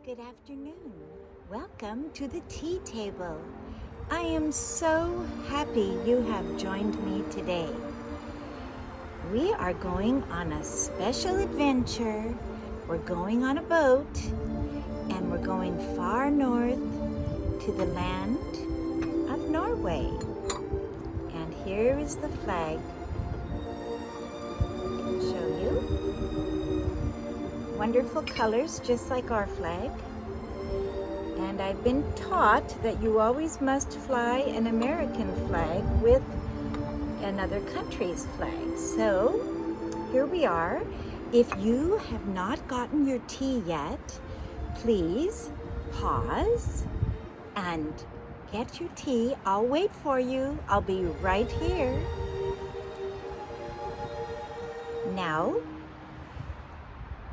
Good afternoon. Welcome to the tea table. I am so happy you have joined me today. We are going on a special adventure. We're going on a boat and we're going far north to the land of Norway. And here is the flag. I can show you. Wonderful colors, just like our flag. And I've been taught that you always must fly an American flag with another country's flag. So here we are. If you have not gotten your tea yet, please pause and get your tea. I'll wait for you. I'll be right here. Now,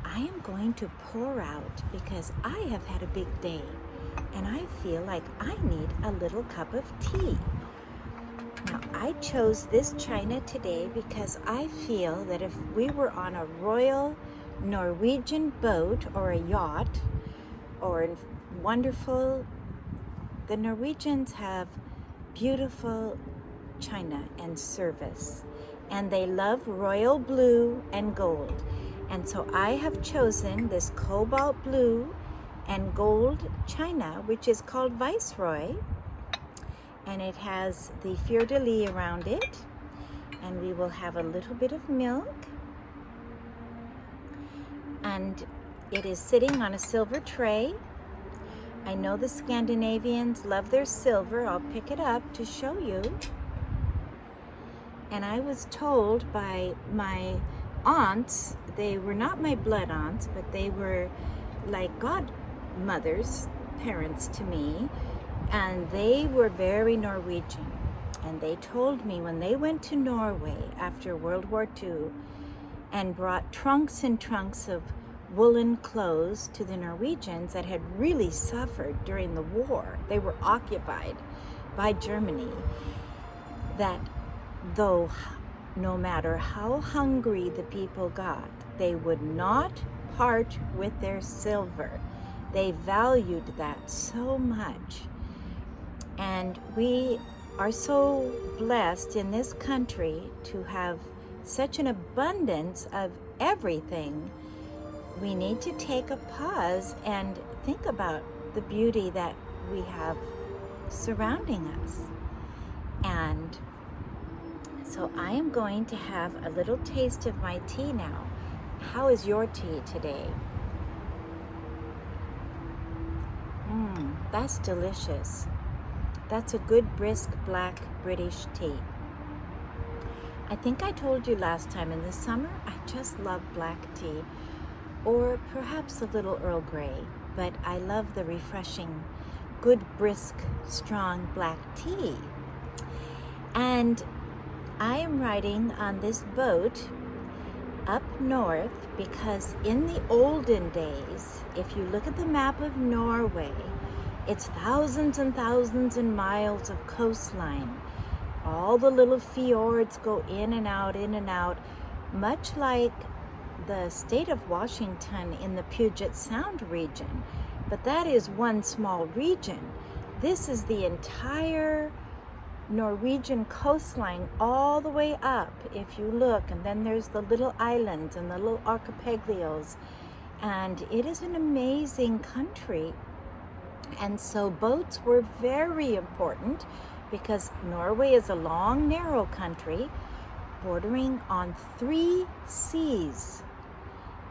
I am going to pour out because I have had a big day and I feel like I need a little cup of tea. Now, I chose this china today because I feel that if we were on a royal Norwegian boat or a yacht or wonderful, the Norwegians have beautiful china and service, and they love royal blue and gold. And so I have chosen this cobalt blue and gold china, which is called Viceroy. And it has the fleur-de-lis around it. And we will have a little bit of milk. And it is sitting on a silver tray. I know the Scandinavians love their silver. I'll pick it up to show you. And I was told by my aunts, they were not my blood aunts, but they were like godmothers, parents to me, and they were very Norwegian. And they told me when they went to Norway after World War II and brought trunks and trunks of woolen clothes to the Norwegians that had really suffered during the war, they were occupied by Germany, that though no matter how hungry the people got, they would not part with their silver. They valued that so much. And we are so blessed in this country to have such an abundance of everything. We need to take a pause and think about the beauty that we have surrounding us. And so I am going to have a little taste of my tea now. How is your tea today? That's delicious. That's a good brisk black British tea. I think I told you last time in the summer, I just love black tea, or perhaps a little Earl Grey, but I love the refreshing, good brisk, strong black tea. And I am riding on this boat up north because in the olden days, if you look at the map of Norway, it's thousands and thousands and miles of coastline. All the little fjords go in and out, much like the state of Washington in the Puget Sound region. But that is one small region. This is the entire Norwegian coastline all the way up, if you look, and then there's the little islands and the little archipelagos, and it is an amazing country. And so boats were very important because Norway is a long, narrow country bordering on 3 seas.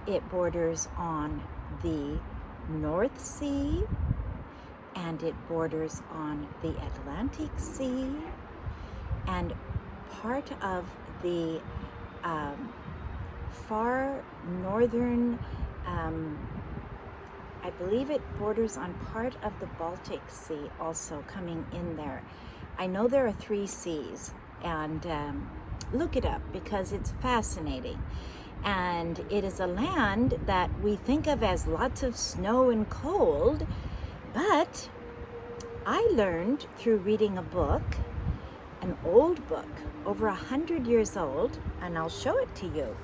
It borders on the North Sea, and it borders on the Atlantic Sea, and part of the far northern, I believe it borders on part of the Baltic Sea also coming in there. I know there are 3 seas, and look it up because it's fascinating. And it is a land that we think of as lots of snow and cold, but I learned through reading a book, an old book, over 100 years old, and I'll show it to you.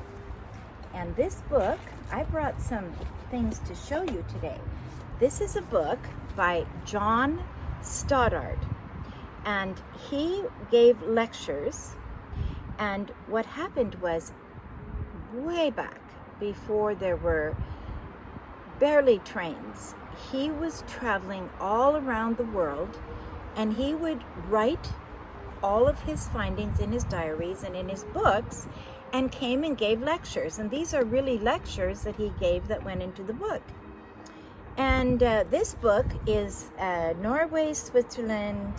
And this book, I brought some things to show you today. This is a book by John Stoddard, and he gave lectures. And what happened was, way back before there were barely trains, he was traveling all around the world, and he would write all of his findings in his diaries and in his books, and came and gave lectures. And these are really lectures that he gave that went into the book. And this book is Norway, Switzerland,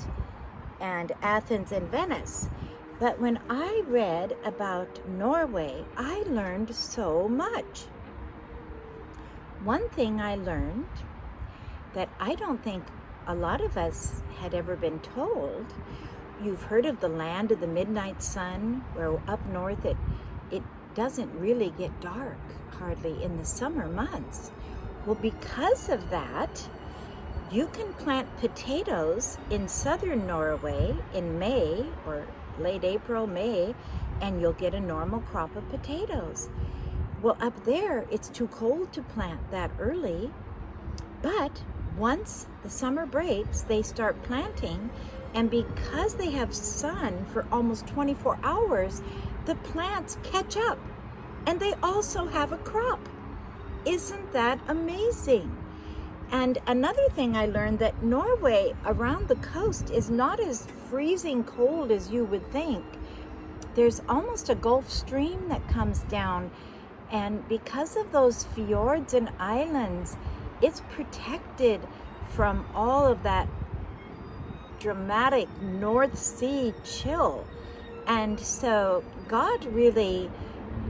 and Athens and Venice. But when I read about Norway, I learned so much. One thing I learned that I don't think a lot of us had ever been told, you've heard of the land of the midnight sun, where up north it doesn't really get dark hardly in the summer months. Well, because of that, you can plant potatoes in southern Norway in May or late April, May, and you'll get a normal crop of potatoes. Well, up there, it's too cold to plant that early, but once the summer breaks, they start planting, and because they have sun for almost 24 hours, the plants catch up, and they also have a crop. Isn't that amazing? And another thing I learned, that Norway around the coast is not as freezing cold as you would think. There's almost a Gulf Stream that comes down, and because of those fjords and islands, it's protected from all of that dramatic North Sea chill. And so God really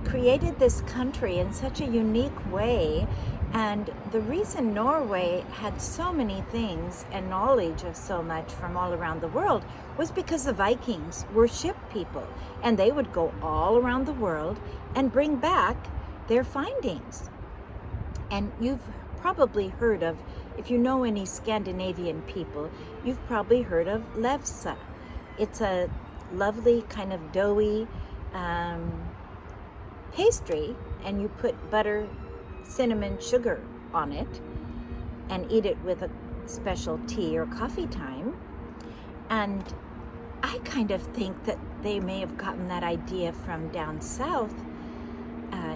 created this country in such a unique way. And the reason Norway had so many things and knowledge of so much from all around the world was because the Vikings were ship people, and they would go all around the world and bring back their findings. And you've probably heard of, if you know any Scandinavian people, you've probably heard of lefse. It's a lovely kind of doughy pastry, and you put butter, cinnamon, sugar on it and eat it with a special tea or coffee time. And I kind of think that they may have gotten that idea from down south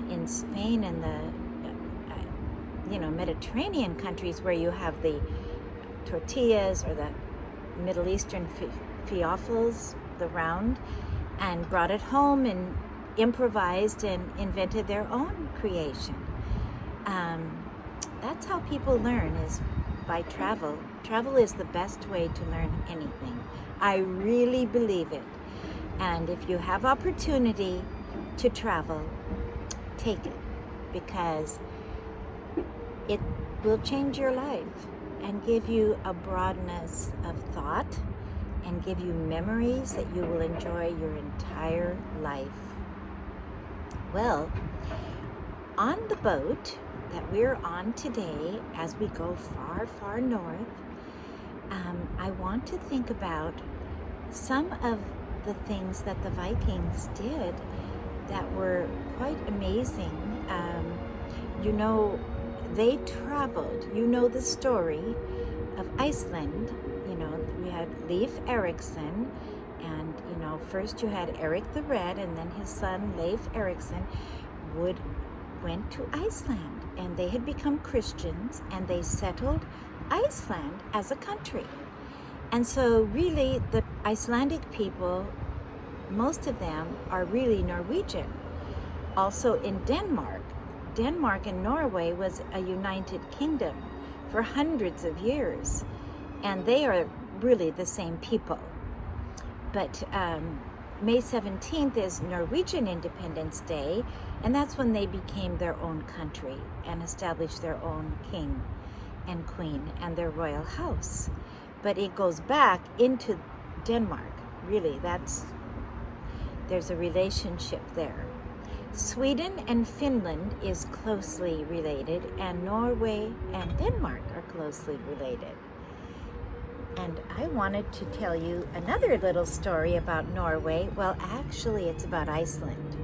in Spain and the Mediterranean countries, where you have the tortillas or the Middle Eastern falafels, the round, and brought it home and improvised and invented their own creation. That's how people learn, is by travel. Travel is the best way to learn anything. I really believe it. And if you have opportunity to travel, take it, because it will change your life and give you a broadness of thought and give you memories that you will enjoy your entire life. Well, on the boat that we're on today, as we go far, far north, I want to think about some of the things that the Vikings did that were quite amazing. They traveled. You know the story of Iceland. We had Leif Erikson, and first you had Eric the Red, and then his son Leif Erikson went to Iceland, and they had become Christians, and they settled Iceland as a country. And so really the Icelandic people, most of them are really Norwegian. Also in Denmark and Norway was a united kingdom for hundreds of years, and they are really the same people. But May 17th is Norwegian Independence Day, and that's when they became their own country and established their own king and queen and their royal house. But it goes back into Denmark. Really, there's a relationship there. Sweden and Finland is closely related, and Norway and Denmark are closely related. And I wanted to tell you another little story about Norway. Well, actually, it's about Iceland.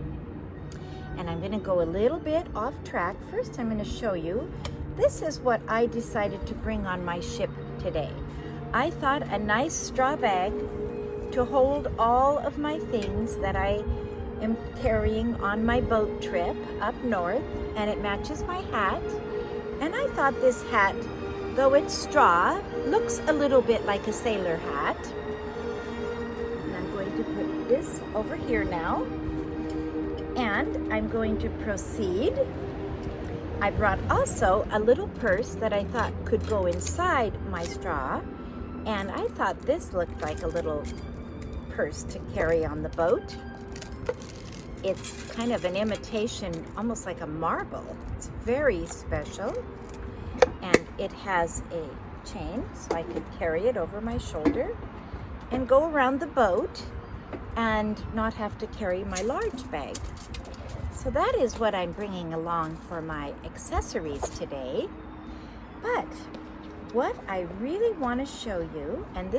And I'm going to go a little bit off track. First, I'm going to show you this is what I decided to bring on my ship today. I thought a nice straw bag to hold all of my things that I am carrying on my boat trip up north, and it matches my hat. And I thought this hat, though it's straw, looks a little bit like a sailor hat. And I'm going to put this over here now, and I'm going to proceed. I brought also a little purse that I thought could go inside my straw, and I thought this looked like a little purse to carry on the boat. It's kind of an imitation, almost like a marble. It's very special, and it has a chain, so I could carry it over my shoulder and go around the boat and not have to carry my large bag. So that is what I'm bringing along for my accessories today. But what I really want to show you, and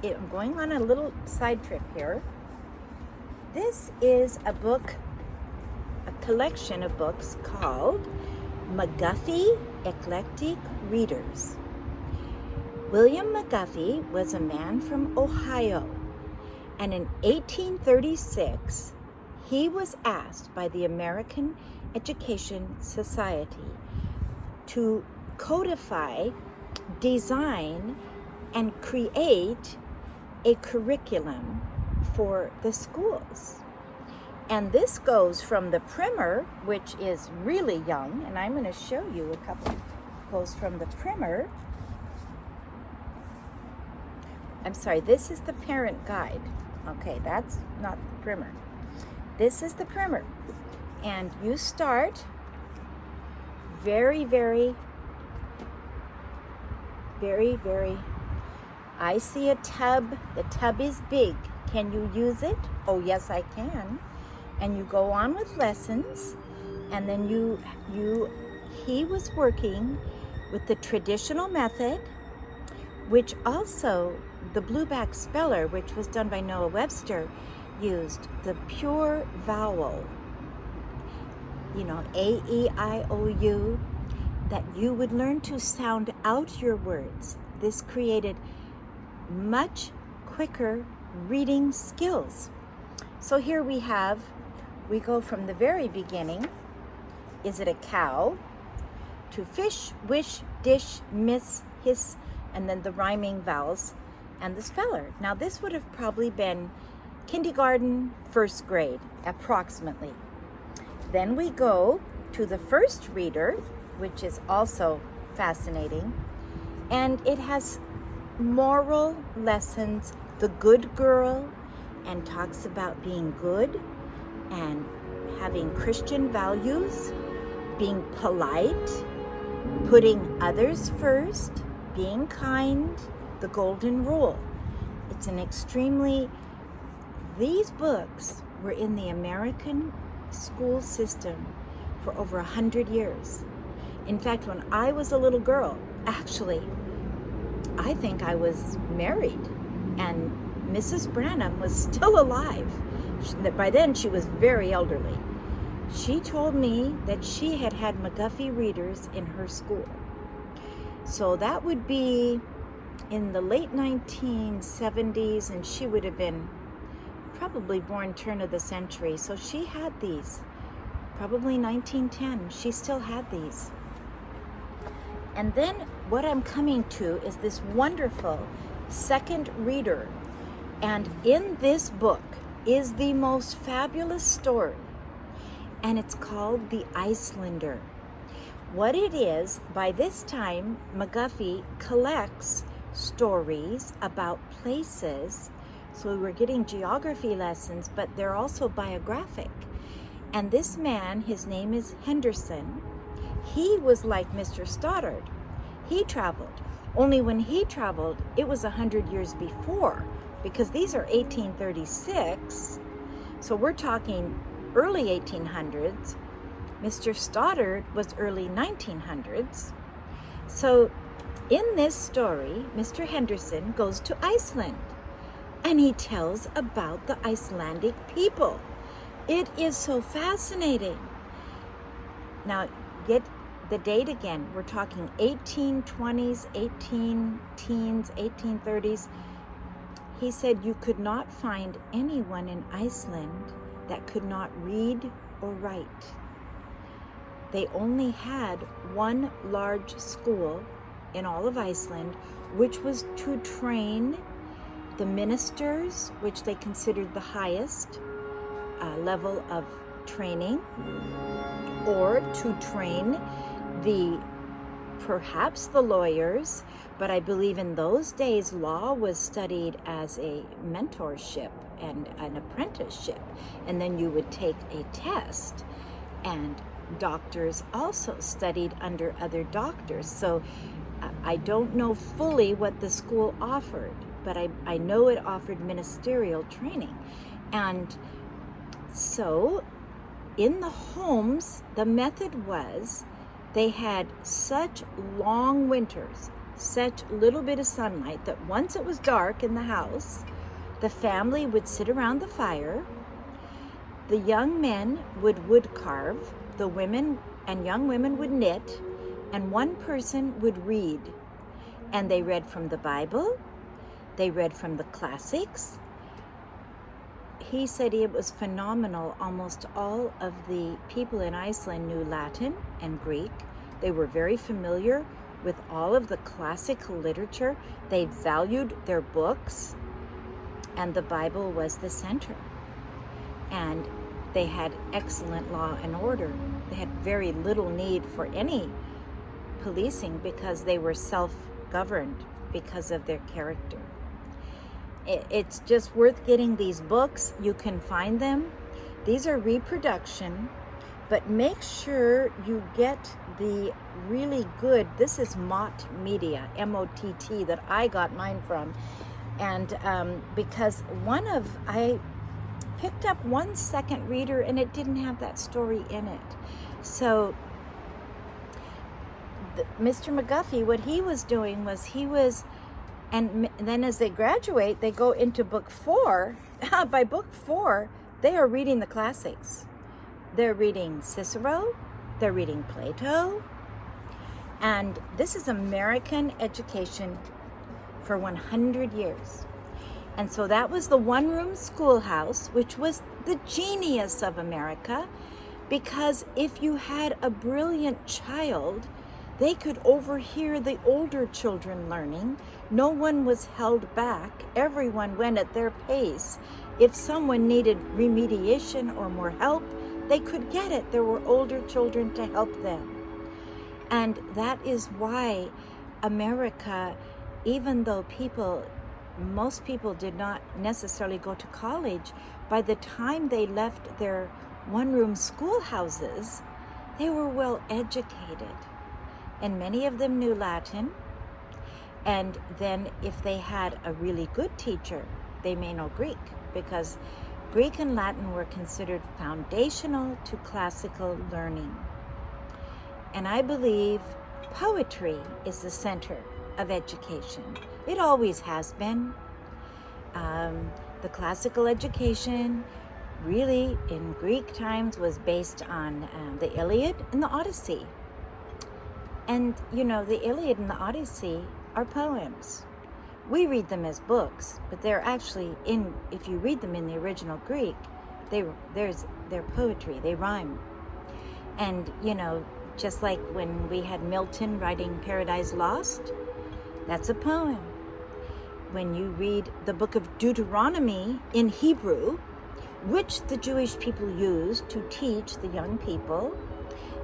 I'm going on a little side trip here. This is a book, a collection of books called McGuffey Eclectic Readers. William McGuffey was a man from Ohio, and in 1836, he was asked by the American Education Society to codify, design, and create a curriculum for the schools. And this goes from the primer, which is really young, and I'm going to show you a couple. Goes from the primer. I'm sorry, this is the parent guide. Okay, that's not the primer. This is the primer. And you start very, very, very, very. I see a tub. The tub is big. Can you use it? Oh, yes, I can. And you go on with lessons, and then he was working with the traditional method, which also the blueback speller, which was done by Noah Webster, used the pure vowel, A-E-I-O-U, that you would learn to sound out your words. This created much quicker reading skills. So here we go from the very beginning. Is it a cow? To fish, wish, dish, miss, hiss, and then the rhyming vowels and the speller. Now this would have probably been kindergarten, first grade, approximately. Then we go to the first reader, which is also fascinating, and it has moral lessons, the good girl, and talks about being good and having Christian values, being polite, putting others first, being kind, the golden rule. It's an extremely, these books were in the American school system for over 100 years. In fact, when I was a little girl, actually, I think I was married, and Mrs. Branham was still alive. By then, she was very elderly. She told me that she had had McGuffey readers in her school. So that would be in the late 1970s, and she would have been probably born turn of the century. So she had these, probably 1910. She still had these. And then what I'm coming to is this wonderful second reader. And in this book is the most fabulous story, and it's called The Icelander. What it is, by this time, McGuffey collects stories about places. So we're getting geography lessons, but they're also biographic. And this man, his name is Henderson, he was like Mr. Stoddard. He traveled. Only when he traveled, it was 100 years before, because these are 1836. So we're talking early 1800s. Mr. Stoddard was early 1900s. So in this story, Mr. Henderson goes to Iceland, and he tells about the Icelandic people. It is so fascinating. Now, get the date again, we're talking 1820s, 18 teens, 1830s. He said you could not find anyone in Iceland that could not read or write. They only had one large school in all of Iceland, which was to train the ministers, which they considered the highest level of training, or to train perhaps the lawyers. But I believe in those days law was studied as a mentorship and an apprenticeship, and then you would take a test, and doctors also studied under other doctors. So I don't know fully what the school offered, but I know it offered ministerial training. And so in the homes, the method was they had such long winters, such little bit of sunlight, that once it was dark in the house, the family would sit around the fire. The young men would wood carve, the women and young women would knit, and one person would read. And they read from the Bible, they read from the classics. He said it was phenomenal. Almost all of the people in Iceland knew Latin and Greek. They were very familiar with all of the classical literature. They valued their books, and the Bible was the center. And they had excellent law and order. They had very little need for any policing because they were self-governed because of their character. It's just worth getting these books. You can find them. These are reproduction, but make sure you get the really good, this is Mott Media, M-O-T-T, that I got mine from. And because I picked up one second reader and it didn't have that story in it. So Mr. McGuffey, what he was doing was and then as they graduate, they go into book 4. By book 4, they are reading the classics. They're reading Cicero, they're reading Plato, and this is American education for 100 years. And so that was the one-room schoolhouse, which was the genius of America, because if you had a brilliant child, they could overhear the older children learning. No one was held back. Everyone went at their pace. If someone needed remediation or more help, they could get it. There were older children to help them. And that is why America, even though most people did not necessarily go to college, by the time they left their one-room schoolhouses, they were well educated. And many of them knew Latin. And then if they had a really good teacher, they may know Greek, because Greek and Latin were considered foundational to classical learning. And I believe poetry is the center of education. It always has been. The classical education really in Greek times was based on the Iliad and the Odyssey. And, the Iliad and the Odyssey are poems. We read them as books, but they're actually, if you read them in the original Greek, they're poetry, they rhyme. And, just like when we had Milton writing Paradise Lost, that's a poem. When you read the book of Deuteronomy in Hebrew, which the Jewish people used to teach the young people,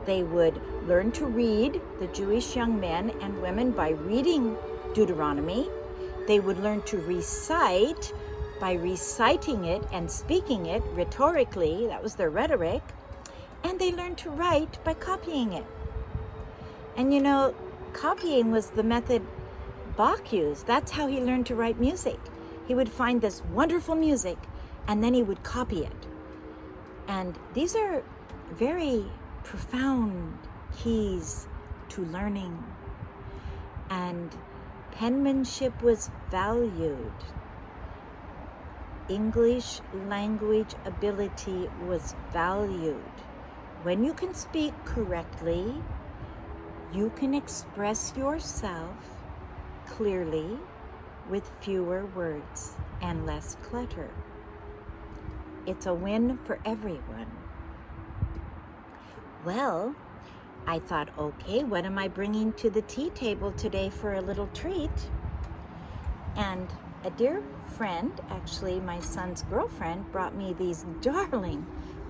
they would learn to read, the Jewish young men and women, by reading Deuteronomy. They would learn to recite by reciting it and speaking it rhetorically. That was their rhetoric. And they learned to write by copying it. And copying was the method Bach used. That's how he learned to write music. He would find this wonderful music and then he would copy it. And these are very profound keys to learning. And penmanship was valued. English language ability was valued. When you can speak correctly, you can express yourself clearly with fewer words and less clutter. It's a win for everyone. Well, I thought, okay, what am I bringing to the tea table today for a little treat? And a dear friend, actually my son's girlfriend, brought me these darling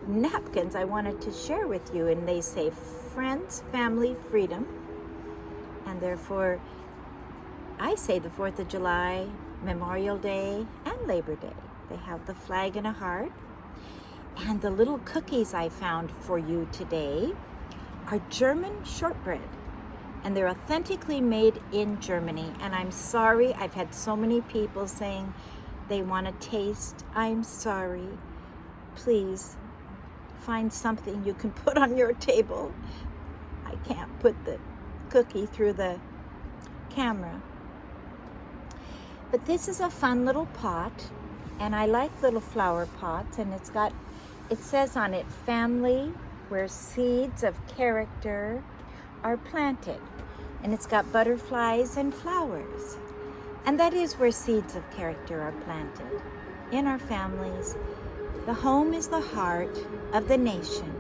napkins I wanted to share with you. And they say friends, family, freedom. And therefore, I say the 4th of July, Memorial Day, and Labor Day. They have the flag and a heart. And the little cookies I found for you today are German shortbread. And they're authentically made in Germany. And I'm sorry, I've had so many people saying they want to taste. I'm sorry. Please find something you can put on your table. I can't put the cookie through the camera. But this is a fun little pot, and I like little flower pots, and it says on it, family where seeds of character are planted. And it's got butterflies and flowers. And that is where seeds of character are planted, in our families. The home is the heart of the nation.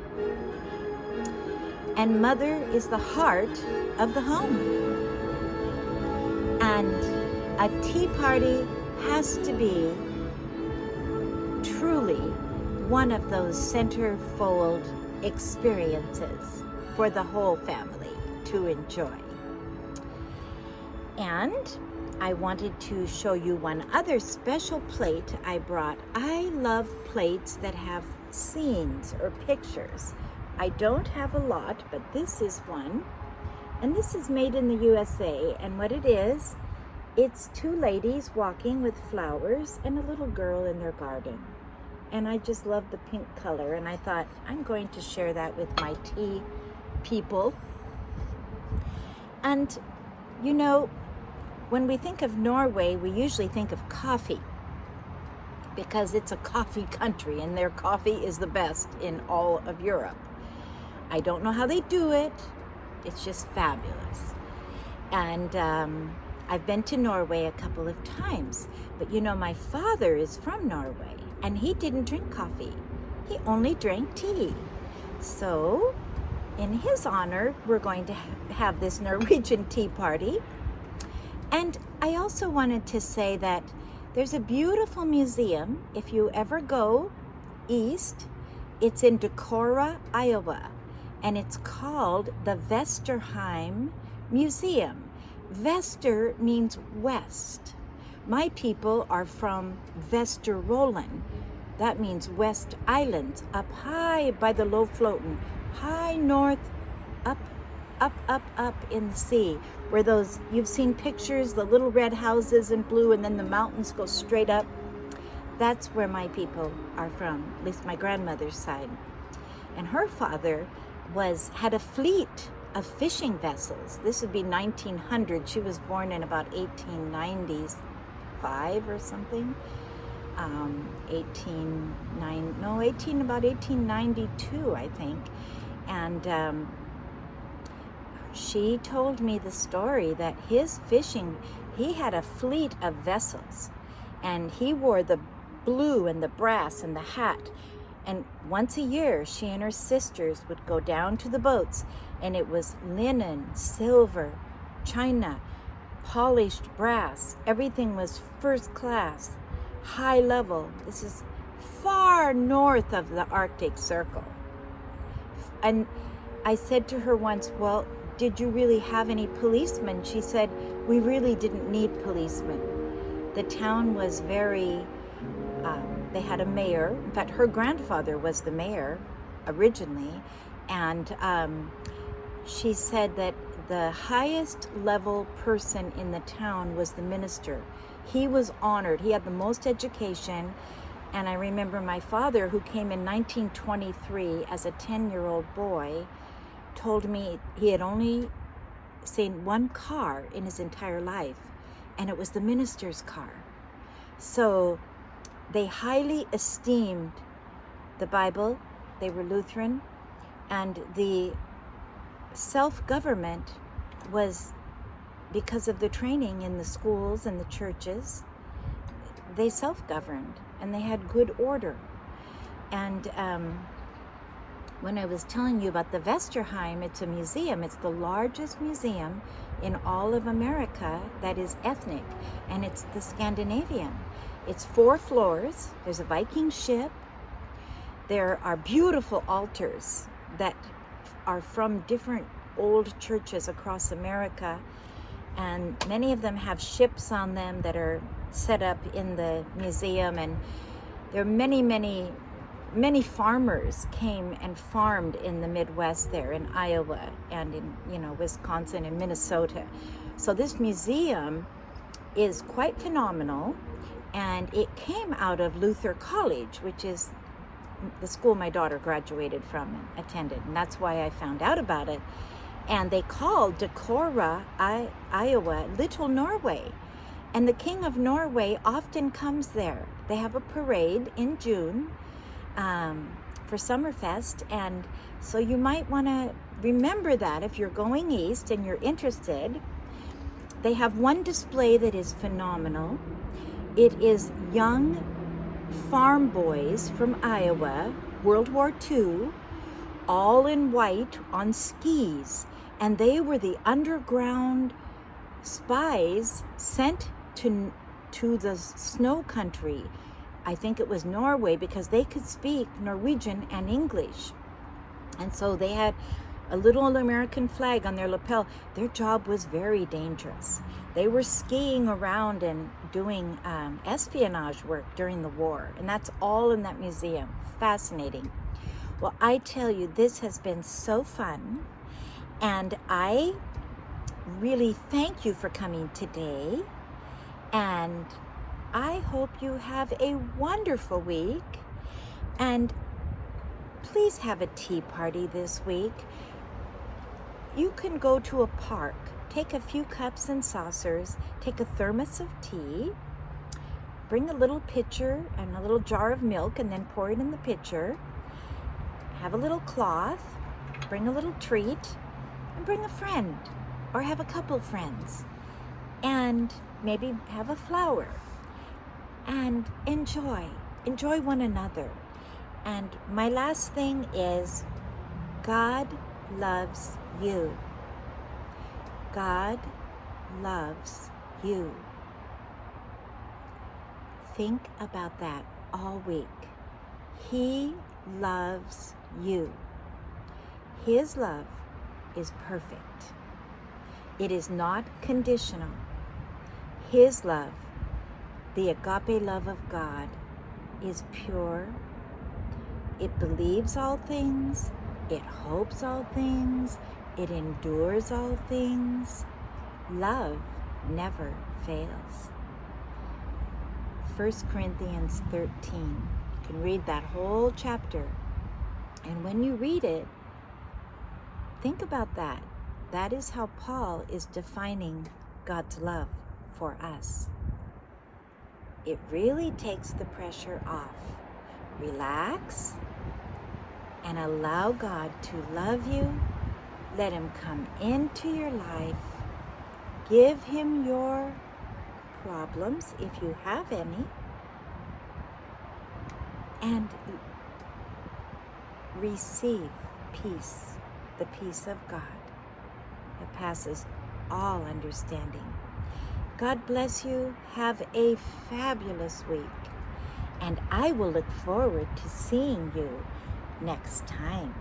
And mother is the heart of the home. And a tea party has to be truly one of those centerfold experiences for the whole family to enjoy. And I wanted to show you one other special plate I brought. I love plates that have scenes or pictures. I don't have a lot, but this is one. And this is made in the USA. And what it is, it's two ladies walking with flowers and a little girl in their garden. And I just love the pink color. And I thought, I'm going to share that with my tea people. And, you know, when we think of Norway, we usually think of coffee because it's a coffee country and their coffee is the best in all of Europe. I don't know how they do it. It's just fabulous. And I've been to Norway a couple of times, but you know, my father is from Norway and he didn't drink coffee. He only drank tea. So in his honor, we're going to have this Norwegian tea party. And I also wanted to say that there's a beautiful museum. If you ever go east, it's in Decorah, Iowa, and it's called the Vesterheim Museum. Vester means west. My people are from Vesterålen. That means West Islands, up high by the Lofoten, high north, up in the sea, where those, you've seen pictures, the little red houses in blue, and then the mountains go straight up. That's where my people are from, at least my grandmother's side. And her father had a fleet of fishing vessels. This would be 1900. She was born in about 1895 or something. About 1892, I think. And she told me the story that his fishing, he had a fleet of vessels, and he wore the blue and the brass and the hat. And once a year, she and her sisters would go down to the boats, and it was linen, silver, china, polished brass. Everything was first class, high level. This is far north of the Arctic Circle. And I said to her once, well, did you really have any policemen? She said, we really didn't need policemen. The town was very, they had a mayor. In fact, her grandfather was the mayor originally. And she said that the highest level person in the town was the minister. He was honored. He had the most education. And I remember my father, who came in 1923 as a 10-year-old boy, told me he had only seen one car in his entire life, and it was the minister's car. So they highly esteemed the Bible. They were Lutheran, and the self-government was because of the training in the schools and the churches. They self-governed and they had good order. And when I was telling you about the Vesterheim, it's a museum. It's the largest museum in all of America that is ethnic, and it's the Scandinavian. It's 4 floors. There's a Viking ship. There are beautiful altars that are from different old churches across America, and many of them have ships on them that are set up in the museum. And there are many farmers came and farmed in the Midwest there, in Iowa and in Wisconsin and Minnesota. So this museum is quite phenomenal, and it came out of Luther College, which is the school my daughter graduated from and attended, and that's why I found out about it. And they called Decorah, Iowa, Little Norway. And the King of Norway often comes there. They have a parade in June for Summerfest, and so you might want to remember that if you're going east and you're interested. They have one display that is phenomenal. It is young farm boys from Iowa, World War II, all in white on skis, and they were the underground spies sent to the snow country. I think it was Norway, because they could speak Norwegian and English. And so they had a little American flag on their lapel. Their job was very dangerous. They were skiing around and doing espionage work during the war. And that's all in that museum. Fascinating. Well, I tell you, this has been so fun. And I really thank you for coming today. And I hope you have a wonderful week. And please have a tea party this week. You can go to a park, take a few cups and saucers, take a thermos of tea, bring a little pitcher and a little jar of milk, and then pour it in the pitcher. Have a little cloth, bring a little treat, and bring a friend, or have a couple friends, and maybe have a flower, and enjoy one another. And my last thing is, God loves you. God loves you. Think about that all week. He loves you. His love is perfect. It is not conditional. His love, the agape love of God, is pure. It believes all things. It hopes all things. It endures all things. Love never fails. 1 Corinthians 13. You can read that whole chapter. And when you read it, think about that. That is how Paul is defining God's love for us. It really takes the pressure off. Relax and allow God to love you. Let Him come into your life. Give Him your problems, if you have any, and receive peace, the peace of God that passes all understanding. God bless you. Have a fabulous week, and I will look forward to seeing you next time.